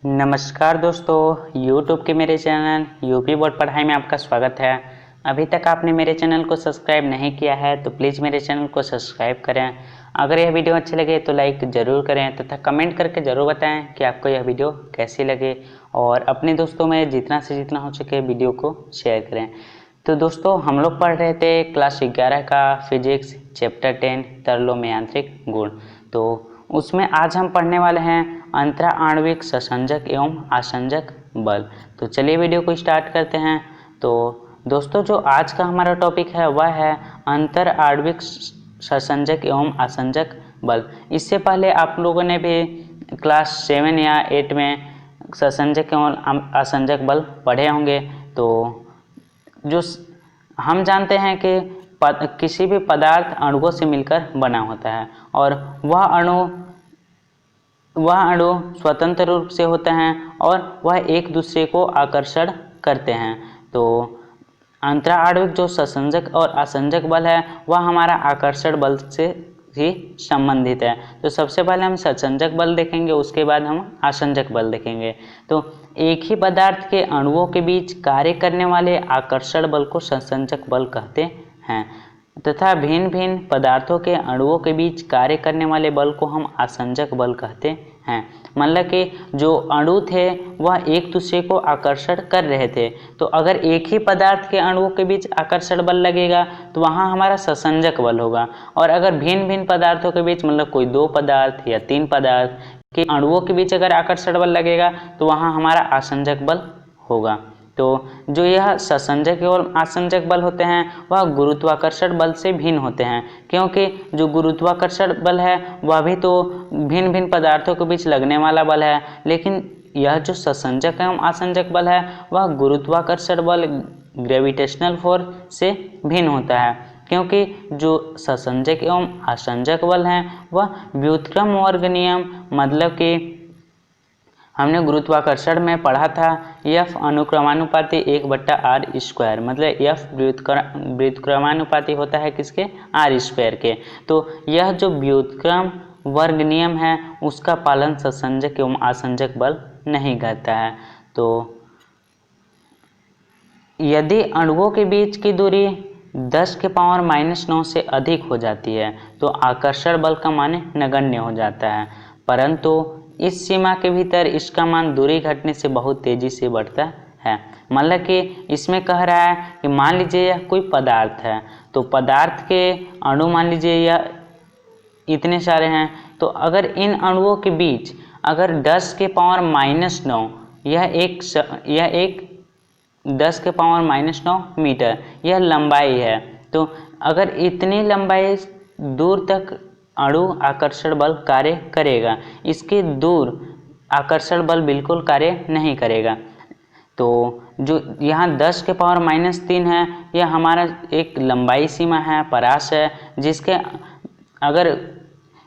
नमस्कार दोस्तों, YouTube के मेरे चैनल यूपी बोर्ड पढ़ाई में आपका स्वागत है। अभी तक आपने मेरे चैनल को सब्सक्राइब नहीं किया है तो प्लीज़ मेरे चैनल को सब्सक्राइब करें। अगर यह वीडियो अच्छी लगे तो लाइक ज़रूर करें तथा कमेंट करके ज़रूर बताएं कि आपको यह वीडियो कैसी लगे और अपने दोस्तों में जितना से जितना हो सके वीडियो को शेयर करें। तो दोस्तों, हम लोग पढ़ रहे थे क्लास 11 का फिजिक्स चैप्टर 10 तरलों में यांत्रिक गुण। तो उसमें आज हम पढ़ने वाले हैं अंतरा आणविक ससंजक एवं आसंजक बल। तो चलिए वीडियो को स्टार्ट करते हैं। तो दोस्तों, जो आज का हमारा टॉपिक है वह है अंतर आणविक ससंजक एवं आसंजक बल। इससे पहले आप लोगों ने भी क्लास 7 या 8 में ससंजक एवं आसंजक बल पढ़े होंगे। तो जो हम जानते हैं कि किसी भी पदार्थ अणुओं से मिलकर बना होता है और वह अणु स्वतंत्र रूप से होते हैं और वह एक दूसरे को आकर्षण करते हैं। तो अंतरा आणविक जो ससंजक और आसंजक बल है वह हमारा आकर्षण बल से ही संबंधित है। तो सबसे पहले हम ससंजक बल देखेंगे, उसके बाद हम आसंजक बल देखेंगे। तो एक ही पदार्थ के अणुओं के बीच कार्य करने वाले आकर्षण बल को ससंजक बल कहते हैं तथा भिन्न भिन्न पदार्थों के अणुओं के बीच कार्य करने वाले बल को हम आसंजक बल कहते हैं। मतलब कि जो अणु थे वह एक दूसरे को आकर्षण कर रहे थे, तो अगर एक ही पदार्थ के अणुओं के बीच आकर्षण बल लगेगा तो वहाँ हमारा ससंजक बल होगा। और अगर भिन्न भिन्न पदार्थों के बीच, मतलब कोई 2 पदार्थ या 3 पदार्थ के अणुओं के बीच अगर आकर्षण बल लगेगा तो वहाँ हमारा आसंजक बल होगा। तो जो यह ससंजक एवं आसंजक बल होते हैं वह गुरुत्वाकर्षण बल से भिन्न होते हैं, क्योंकि जो गुरुत्वाकर्षण बल है वह भी तो भिन्न भिन्न पदार्थों के बीच लगने वाला बल है, लेकिन यह जो ससंजक एवं आसंजक बल है वह गुरुत्वाकर्षण बल ग्रेविटेशनल फोर्स से भिन्न होता है, क्योंकि जो ससंजक एवं आसंजक बल हैं वह व्युत्क्रम वर्ग नियम, मतलब कि हमने गुरुत्वाकर्षण में पढ़ा था F अनुक्रमानुपाती 1/r², मतलब F व्युत्क्रमानुपाती होता है किसके, r² के। तो यह जो व्युत्क्रम वर्ग नियम है उसका पालन ससंजक एवं आसंजक बल नहीं करता है। तो यदि अणुओं के बीच की दूरी 10⁻⁻⁹ से अधिक हो जाती है तो आकर्षण बल का मान नगण्य हो जाता है, परंतु इस सीमा के भीतर इसका मान दूरी घटने से बहुत तेजी से बढ़ता है। मतलब कि इसमें कह रहा है कि मान लीजिए यह कोई पदार्थ है, तो पदार्थ के अणु मान लीजिए यह इतने सारे हैं, तो अगर इन अणुओं के बीच अगर 10⁻⁹ यह एक 10⁻⁹ मीटर यह लंबाई है, तो अगर इतनी लंबाई दूर तक अणु आकर्षण बल कार्य करेगा, इसके दूर आकर्षण बल बिल्कुल कार्य नहीं करेगा। तो जो यहाँ 10⁻³ है यह हमारा एक लंबाई सीमा है, परास है,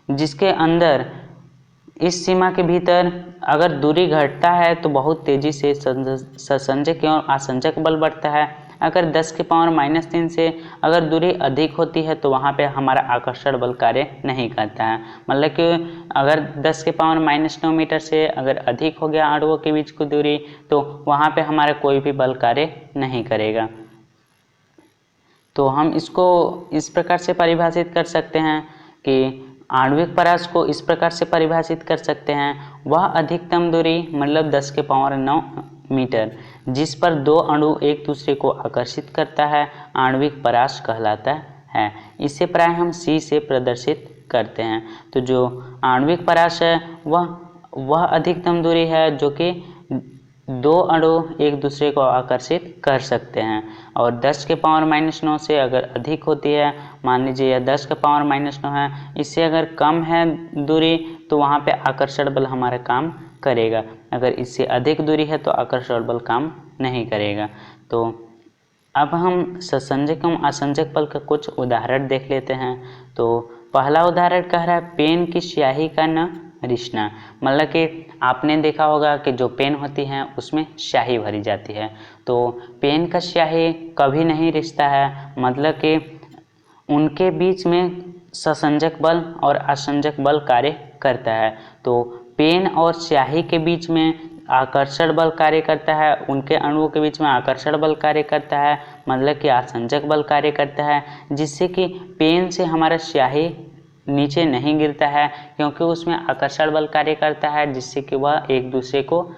जिसके अंदर इस सीमा के भीतर अगर दूरी घटता है तो बहुत तेजी से ससंजक एवं आसंजक बल बढ़ता है। अगर 10⁻³ से अगर दूरी अधिक होती है तो वहाँ पे हमारा आकर्षण बल कार्य नहीं करता है। मतलब कि अगर 10⁻⁹ मीटर से अगर अधिक हो गया अणुओं के बीच की दूरी तो वहाँ पे हमारा कोई भी बल कार्य नहीं करेगा। तो हम इसको इस प्रकार से परिभाषित कर सकते हैं कि आणविक परास को इस प्रकार से परिभाषित कर सकते हैं, वह अधिकतम दूरी मतलब 10⁹ मीटर जिस पर 2 अणु एक दूसरे को आकर्षित करता है आणविक परास कहलाता है। इसे प्राय हम C से प्रदर्शित करते हैं। तो जो आणविक परास है वह अधिकतम दूरी है जो कि 2 अणु एक दूसरे को आकर्षित कर सकते हैं, और 10⁻⁹ से अगर अधिक होती है, मान लीजिए यह 10⁻⁹ है, इससे अगर कम है दूरी तो वहाँ पे आकर्षण बल हमारा काम करेगा। अगर इससे अधिक दूरी है तो आकर्षण बल काम नहीं करेगा। तो अब हम ससंजक एवं आसंजक बल का कुछ उदाहरण देख लेते हैं। तो पहला उदाहरण कह रहा है पेन की स्याही का न रिसना। मतलब कि आपने देखा होगा कि जो पेन होती हैं उसमें स्याही भरी जाती है, तो पेन का स्याही कभी नहीं रिसता है, मतलब कि उनके बीच में ससंजक बल और आसंजक बल कार्य करता है। तो पेन और स्याही के बीच में आकर्षण बल कार्य करता है, उनके अणुओं के बीच में आकर्षण बल कार्य करता है, मतलब कि आसंजक बल कार्य करता है, जिससे कि पेन से हमारा स्याही नीचे नहीं गिरता है, क्योंकि उसमें आकर्षण बल कार्य करता है, जिससे कि वह एक दूसरे को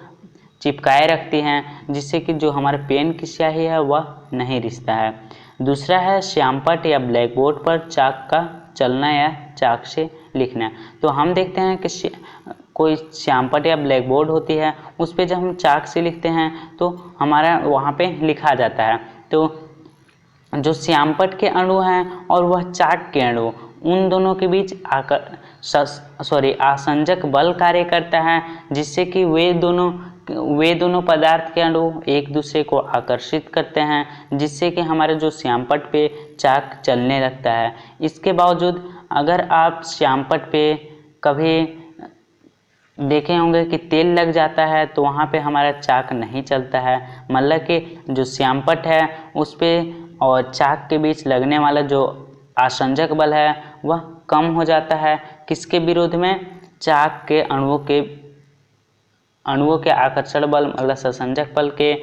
चिपकाए रखती हैं, जिससे कि जो हमारे पेन की स्याही है वह नहीं रिसता है। दूसरा है श्यामपट्ट या ब्लैक बोर्ड पर चाक का चलना या चाक से लिखना। तो हम देखते हैं कि कोई श्यामपट्ट या ब्लैक बोर्ड होती है, उस पर जब हम चाक से लिखते हैं तो हमारा वहाँ पे लिखा जाता है। तो जो श्यामपट्ट के अणु हैं और वह चाक के अणु, उन दोनों के बीच आसंजक बल कार्य करता है, जिससे कि वे दोनों पदार्थ के अणु एक दूसरे को आकर्षित करते हैं, जिससे कि हमारे जो श्यामपट्ट पे चाक चलने लगता है। इसके बावजूद अगर आप श्यामपट्ट पे कभी देखे होंगे कि तेल लग जाता है तो वहाँ पे हमारा चाक नहीं चलता है, मतलब कि जो श्यामपट्ट है उस पे और चाक के बीच लगने वाला जो आसंजक बल है वह कम हो जाता है। किसके विरोध में? चाक के अणुओं के आकर्षण बल मतलब संसंजक बल के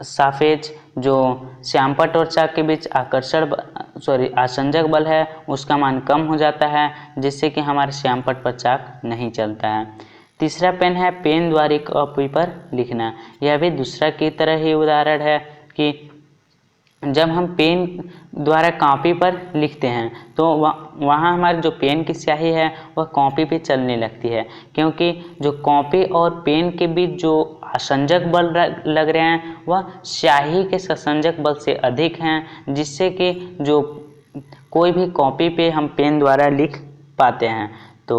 सापेक्ष जो श्यामपट्ट और चाक के बीच आसंजक बल है उसका मान कम हो जाता है, जिससे कि हमारे श्यामपट्ट पर चाक नहीं चलता है। तीसरा पेन है पेन द्वारा कॉपी पर लिखना। यह भी दूसरा की तरह ही उदाहरण है कि जब हम पेन द्वारा कॉपी पर लिखते हैं तो वहाँ हमारे जो पेन की स्याही है वह कॉपी पे चलने लगती है, क्योंकि जो कॉपी और पेन के बीच जो आसंजक बल लग रहे हैं वह स्याही के संसंजक बल से अधिक हैं, जिससे कि जो कोई भी कॉपी पे हम पेन द्वारा लिख पाते हैं। तो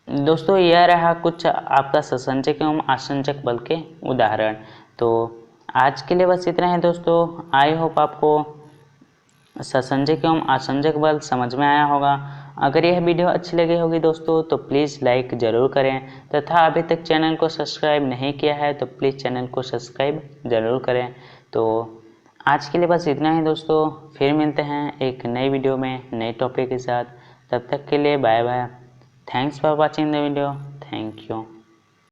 दोस्तों यह रहा कुछ आपका संसंजक एवं आसंजक बल के उदाहरण। तो आज के लिए बस इतना है दोस्तों। आई होप आपको संसंजक एवं आसंजक बल समझ में आया होगा। अगर यह वीडियो अच्छी लगी होगी दोस्तों तो प्लीज़ लाइक ज़रूर करें, तथा अभी तक चैनल को सब्सक्राइब नहीं किया है तो प्लीज़ चैनल को सब्सक्राइब ज़रूर करें। तो आज के लिए बस इतना ही दोस्तों, फिर मिलते हैं एक नई वीडियो में नए टॉपिक के साथ। तब तक के लिए bye bye. Thanks for watching the video. Thank you.